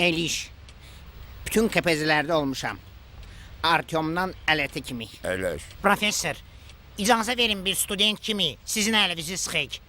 Eliş. Bütün kepezilerde olmuşam. Artyomdan ələti kimi. Eləş. Professor, icazə verin bir student kimi sizin əlinizi sıxıq.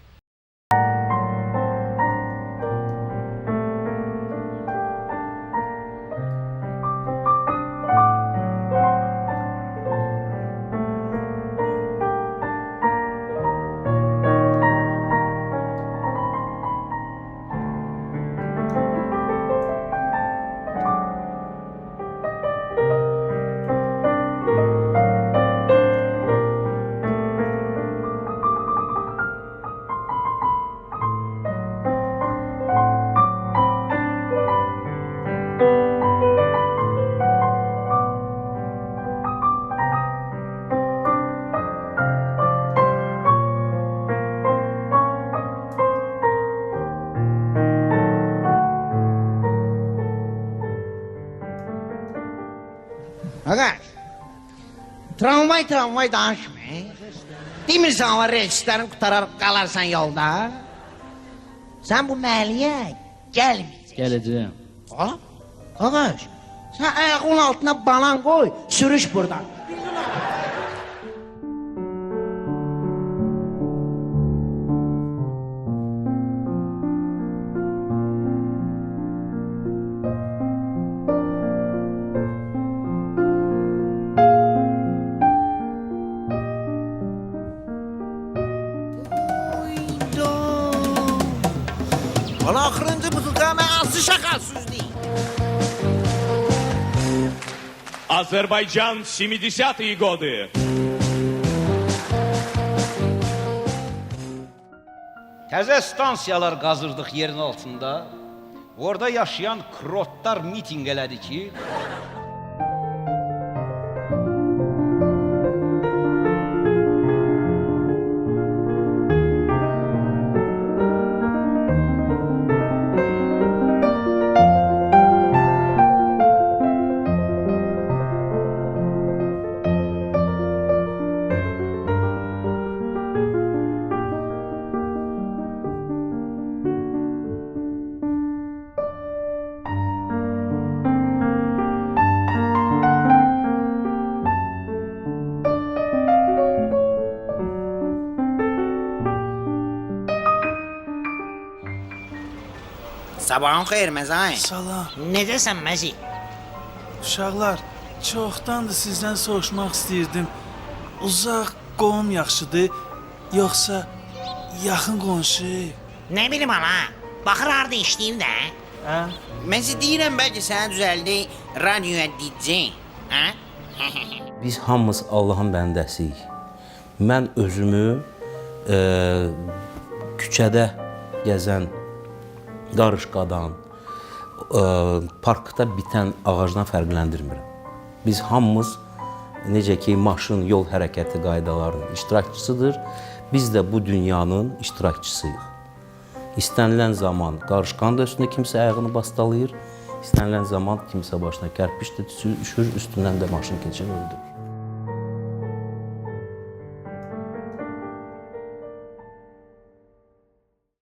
Ağaç, tramvay danışmayın. Demirsən var reyslərin qutararıq qalarsan yolda. Sən bu məhəlliyə gəlməyəcəksən. Gələcəyəm. Ha? Ağaç, sən ayağın altına banan qoy, sürüş buradan. Valla axırıncı buzulqa mən azı şakasüzlük. Азербайджан 70-е годы. Təzə stansiyalar qazırdıq yerin altında. Orada yaşayan krotlar miting elədi ki, Sabahın xeyir Məzay. Salam. Necəsən Məzi? Uşaqlar, çoxdandır sizdən soruşmaq istəyirdim. Uzaq qohum yaxşıdır, yoxsa yaxın qonşu? Nə bilim ana, baxır harda işləyim də. Hə? Məzi deyirəm bəlkə sənə düzəldi, radioya deyəcək. Hə? Biz hamımız Allahın bəndəsiyik. Mən özümü küçədə gəzən qarışqadan, parkda bitən ağacdan fərqləndirmirəm. Biz hamımız, necə ki, maşın, yol hərəkəti qaydalarının iştirakçısıdır, biz də bu dünyanın iştirakçısıyıq. İstənilən zaman qarışqanın da üstündə kimsə ayağını bastalayır, istənilən zaman kimsə başına kərpiç də düşür, üstündən də maşın keçir, öldürür.